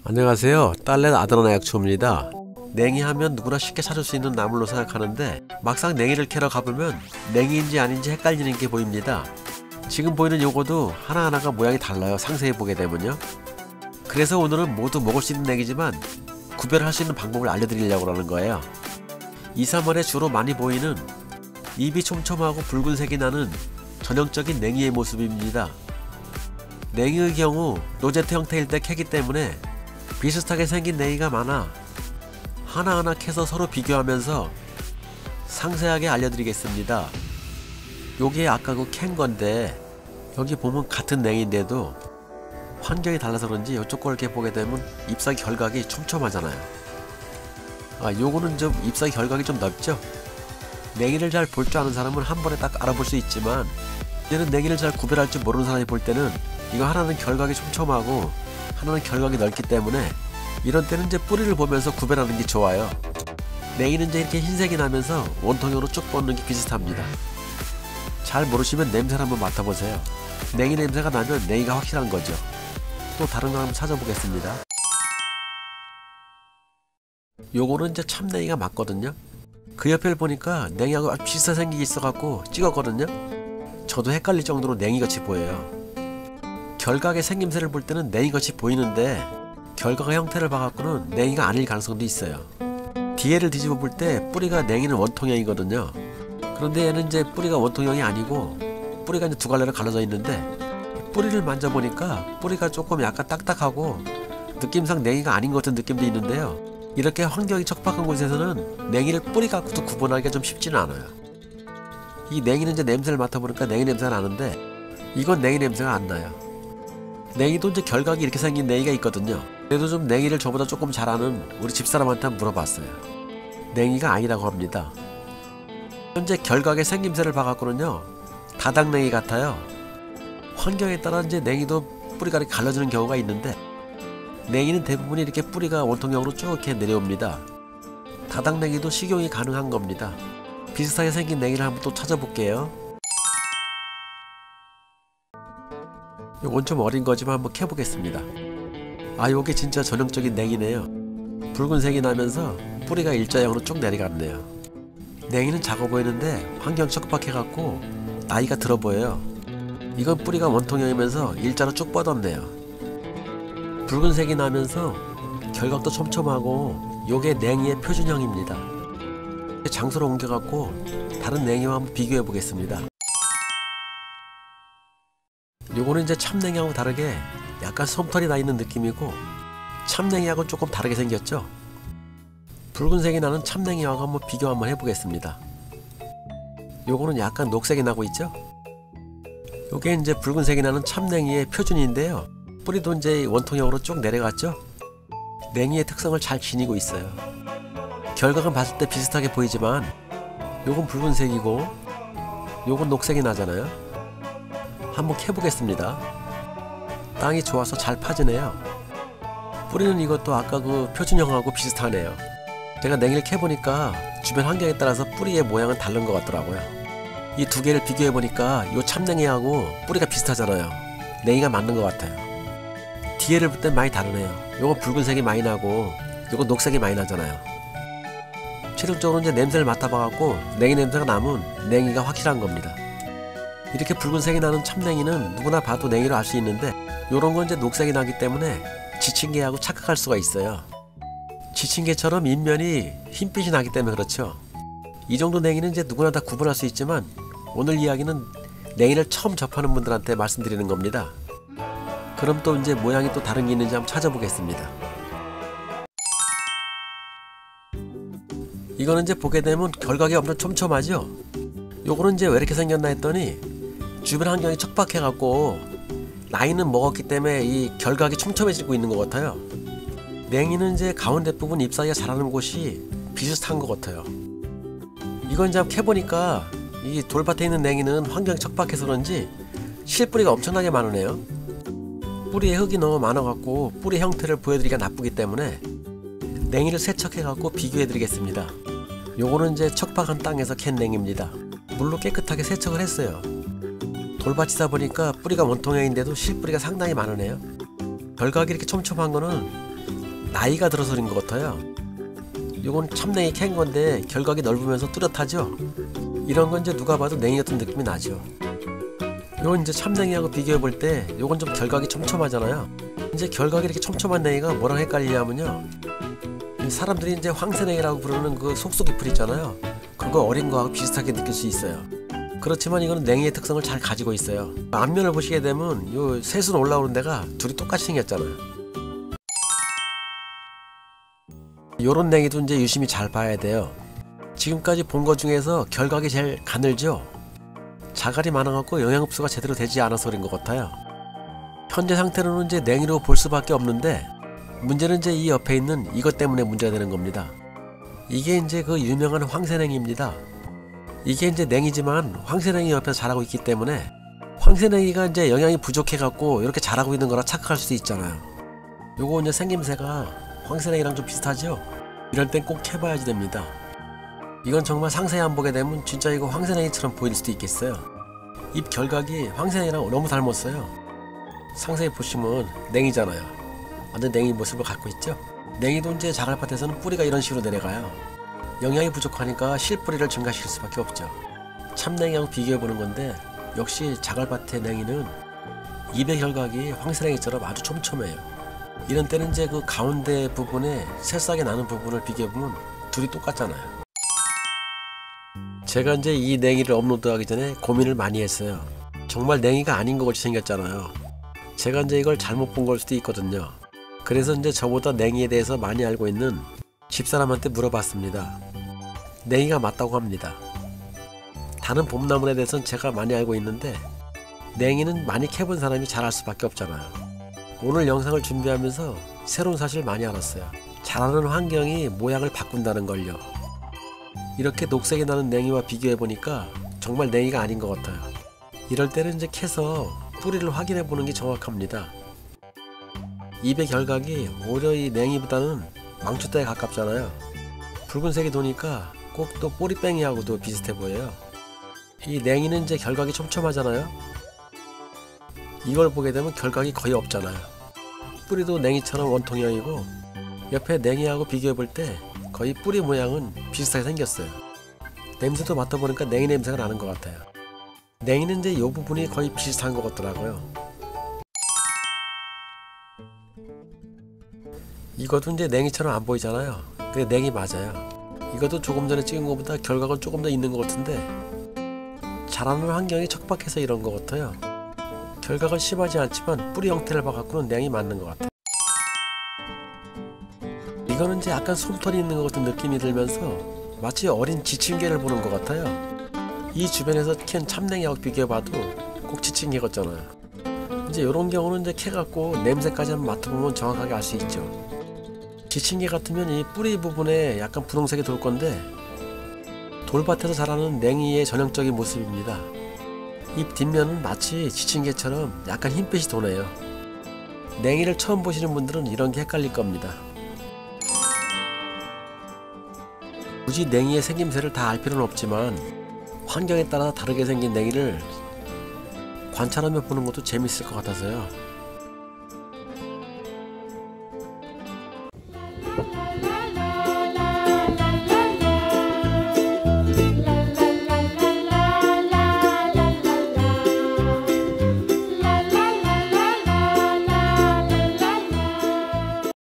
안녕하세요. 딸넷 아드나나 약초입니다. 냉이 하면 누구나 쉽게 찾을 수 있는 나물로 생각하는데 막상 냉이를 캐러 가보면 냉이인지 아닌지 헷갈리는 게 보입니다. 지금 보이는 요거도 하나하나가 모양이 달라요. 상세히 보게 되면요. 그래서 오늘은 모두 먹을 수 있는 냉이지만 구별할 수 있는 방법을 알려드리려고 하는 거예요. 2, 3월에 주로 많이 보이는 입이 촘촘하고 붉은색이 나는 전형적인 냉이의 모습입니다. 냉이의 경우 로제트 형태일 때 캐기 때문에 비슷하게 생긴 냉이가 많아 하나하나 캐서 서로 비교하면서 상세하게 알려드리겠습니다. 요게 아까 그 캔 건데 여기 보면 같은 냉이인데도 환경이 달라서 그런지 이쪽 걸 이렇게 보게 되면 잎사귀 결각이 촘촘하잖아요. 요거는 좀 잎사귀 결각이 좀 넓죠? 냉이를 잘 볼 줄 아는 사람은 한 번에 딱 알아볼 수 있지만 얘는 냉이를 잘 구별할 줄 모르는 사람이 볼 때는 이거 하나는 결각이 촘촘하고 하나는 결각이 넓기 때문에 이런 때는 이제 뿌리를 보면서 구별하는 게 좋아요. 냉이는 이제 이렇게 흰색이 나면서 원통형으로 쭉 뻗는 게 비슷합니다. 잘 모르시면 냄새를 한번 맡아보세요. 냉이 냄새가 나면 냉이가 확실한 거죠. 또 다른 거 한번 찾아보겠습니다. 요거는 이제 참냉이가 맞거든요. 그 옆을 보니까 냉이하고 아주 비슷하게 생기게 있어갖고 찍었거든요. 저도 헷갈릴 정도로 냉이같이 보여요. 결각의 생김새를 볼 때는 냉이같이 보이는데 결각의 형태를 봐갖고는 냉이가 아닐 가능성도 있어요. 뒤에를 뒤집어 볼 때 뿌리가 냉이는 원통형이거든요. 그런데 얘는 이제 뿌리가 원통형이 아니고 뿌리가 이제 두 갈래로 갈라져 있는데 뿌리를 만져보니까 뿌리가 조금 약간 딱딱하고 느낌상 냉이가 아닌 것 같은 느낌도 있는데요. 이렇게 환경이 척박한 곳에서는 냉이를 뿌리 갖고도 구분하기가 좀 쉽지는 않아요. 이 냉이는 이제 냄새를 맡아보니까 냉이 냄새가 나는데 이건 냉이 냄새가 안 나요. 냉이도 이제 결각이 이렇게 생긴 냉이가 있거든요. 그래도 좀 냉이를 저보다 조금 잘 아는 우리 집사람한테 한번 물어봤어요. 냉이가 아니라고 합니다. 현재 결각의 생김새를 봐갖고는요 다닥냉이 같아요. 환경에 따라 이제 냉이도 뿌리가 이렇게 갈라지는 경우가 있는데 냉이는 대부분이 이렇게 뿌리가 원통형으로 쭉 이렇게 내려옵니다. 다닥냉이도 식용이 가능한 겁니다. 비슷하게 생긴 냉이를 한번 또 찾아볼게요. 요건 좀 어린 거지만 한번 캐보겠습니다. 요게 진짜 전형적인 냉이네요. 붉은색이 나면서 뿌리가 일자형으로 쭉 내려갔네요. 냉이는 작아 보이는데 환경 척박해갖고 나이가 들어 보여요. 이건 뿌리가 원통형이면서 일자로 쭉 뻗었네요. 붉은색이 나면서 결각도 촘촘하고 요게 냉이의 표준형입니다. 장소로 옮겨갖고 다른 냉이와 한번 비교해 보겠습니다. 요거는 이제 참냉이하고 다르게 약간 솜털이 나 있는 느낌이고 참냉이하고 조금 다르게 생겼죠. 붉은색이 나는 참냉이하고 한번 비교 한번 해보겠습니다. 요거는 약간 녹색이 나고 있죠. 요게 이제 붉은색이 나는 참냉이의 표준인데요. 뿌리도 이제 원통형으로 쭉 내려갔죠. 냉이의 특성을 잘 지니고 있어요. 결각은 봤을 때 비슷하게 보이지만 요건 붉은색이고 요건 녹색이 나잖아요. 한번 캐보겠습니다. 땅이 좋아서 잘 파지네요. 뿌리는 이것도 아까 그 표준형하고 비슷하네요. 제가 냉이를 캐보니까 주변 환경에 따라서 뿌리의 모양은 다른 것 같더라고요. 이 두 개를 비교해보니까 요 참냉이하고 뿌리가 비슷하잖아요. 냉이가 맞는 것 같아요. 뒤에를 볼 땐 많이 다르네요. 요거 붉은색이 많이 나고 요거 녹색이 많이 나잖아요. 최종적으로 이제 냄새를 맡아봐갖고 냉이 냄새가 나면 냉이가 확실한 겁니다. 이렇게 붉은색이 나는 참냉이는 누구나 봐도 냉이로 알 수 있는데 요런 건 이제 녹색이 나기 때문에 지친 개하고 착각할 수가 있어요. 지친 개처럼 잎면이 흰빛이 나기 때문에 그렇죠. 이 정도 냉이는 이제 누구나 다 구분할 수 있지만 오늘 이야기는 냉이를 처음 접하는 분들한테 말씀드리는 겁니다. 그럼 또 이제 모양이 또 다른 게 있는지 한번 찾아보겠습니다. 이거는 이제 보게 되면 결각이 엄청 촘촘하죠. 요거는 이제 왜 이렇게 생겼나 했더니 주변 환경이 척박해갖고 나이는 먹었기 때문에 이 결각이 촘촘해지고 있는 것 같아요. 냉이는 이제 가운데 부분 잎사귀가 자라는 곳이 비슷한 것 같아요. 이건 이제 캐보니까 이 돌밭에 있는 냉이는 환경이 척박해서 그런지 실뿌리가 엄청나게 많으네요. 뿌리에 흙이 너무 많아갖고 뿌리 형태를 보여드리기가 나쁘기 때문에 냉이를 세척해갖고 비교해드리겠습니다. 요거는 이제 척박한 땅에서 캔 냉이입니다. 물로 깨끗하게 세척을 했어요. 돌밭이다 보니까 뿌리가 원통형인데도 실뿌리가 상당히 많으네요. 결각이 이렇게 촘촘한 거는 나이가 들어서인 것 같아요. 요건 참냉이 캔 건데 결각이 넓으면서 뚜렷하죠. 이런 건 이제 누가 봐도 냉이 같은 느낌이 나죠. 요건 이제 참냉이하고 비교해 볼 때 요건 좀 결각이 촘촘하잖아요. 이제 결각이 이렇게 촘촘한 냉이가 뭐랑 헷갈리냐면요, 사람들이 이제 황새냉이라고 부르는 그 속속이풀 있잖아요. 그거 어린 거하고 비슷하게 느낄 수 있어요. 그렇지만 이거는 냉이의 특성을 잘 가지고 있어요. 앞면을 보시게 되면 요 새순 올라오는 데가 둘이 똑같이 생겼잖아요. 요런 냉이도 이제 유심히 잘 봐야 돼요. 지금까지 본 것 중에서 결각이 제일 가늘죠. 자갈이 많아갖고 영양흡수가 제대로 되지 않아서 그런 것 같아요. 현재 상태로는 이제 냉이로 볼 수밖에 없는데, 문제는 이제 이 옆에 있는 이것 때문에 문제가 되는 겁니다. 이게 이제 그 유명한 황새냉이입니다. 이게 이제 냉이지만 황새냉이 옆에서 자라고 있기 때문에 황새냉이가 이제 영양이 부족해갖고 이렇게 자라고 있는 거라 착각할 수도 있잖아요. 요거 이제 생김새가 황새냉이랑 좀 비슷하죠? 이럴 땐 꼭 해봐야지 됩니다. 이건 정말 상세히 안 보게 되면 진짜 이거 황새냉이처럼 보일 수도 있겠어요. 잎 결각이 황새냉이랑 너무 닮았어요. 상세히 보시면 냉이잖아요. 완전 냉이 모습을 갖고 있죠? 냉이도 이제 자갈밭에서는 뿌리가 이런 식으로 내려가요. 영양이 부족하니까 실뿌리를 증가시킬 수밖에 없죠. 참냉이하고 비교해보는 건데, 역시 자갈밭의 냉이는 잎의 결각이 황새냉이처럼 아주 촘촘해요. 이런 때는 이제 그 가운데 부분에 새싹이 나는 부분을 비교해보면 둘이 똑같잖아요. 제가 이제 이 냉이를 업로드하기 전에 고민을 많이 했어요. 정말 냉이가 아닌 것 같이 생겼잖아요. 제가 이제 이걸 잘못 본 걸 수도 있거든요. 그래서 이제 저보다 냉이에 대해서 많이 알고 있는 집사람한테 물어봤습니다. 냉이가 맞다고 합니다. 다른 봄나물에 대해서는 제가 많이 알고 있는데, 냉이는 많이 캐본 사람이 잘 알 수밖에 없잖아요. 오늘 영상을 준비하면서 새로운 사실을 많이 알았어요. 자라는 환경이 모양을 바꾼다는 걸요. 이렇게 녹색이 나는 냉이와 비교해보니까 정말 냉이가 아닌 것 같아요. 이럴 때는 이제 캐서 뿌리를 확인해 보는 게 정확합니다. 잎의 결각이 오히려 이 냉이보다는 망초대에 가깝잖아요. 붉은색이 도니까 꼭 또 꼬리뺑이하고도 비슷해 보여요. 이 냉이는 이제 결각이 촘촘하잖아요. 이걸 보게 되면 결각이 거의 없잖아요. 뿌리도 냉이처럼 원통형이고, 옆에 냉이하고 비교해 볼 때 거의 뿌리 모양은 비슷하게 생겼어요. 냄새도 맡아보니까 냉이 냄새가 나는 것 같아요. 냉이는 이제 이 부분이 거의 비슷한 것 같더라고요. 이것도 이제 냉이처럼 안 보이잖아요. 근데 냉이 맞아요. 이것도 조금 전에 찍은 것보다 결각은 조금 더 있는 것 같은데, 자라는 환경이 척박해서 이런 것 같아요. 결각은 심하지 않지만 뿌리 형태를 봐갖고는 냉이 맞는 것 같아요. 이거는 이제 약간 솜털이 있는 것 같은 느낌이 들면서 마치 어린 지침개를 보는 것 같아요. 이 주변에서 캔 참냉이하고 비교해봐도 꼭 지침개 같잖아요. 이제 이런 경우는 이제 캐갖고 냄새까지 한번 맡아보면 정확하게 알 수 있죠. 지침개 같으면 이 뿌리 부분에 약간 분홍색이 돌 건데, 돌밭에서 자라는 냉이의 전형적인 모습입니다. 잎 뒷면은 마치 지침개처럼 약간 흰빛이 도네요. 냉이를 처음 보시는 분들은 이런 게 헷갈릴 겁니다. 굳이 냉이의 생김새를 다 알 필요는 없지만, 환경에 따라 다르게 생긴 냉이를 관찰하며 보는 것도 재밌을 것 같아서요.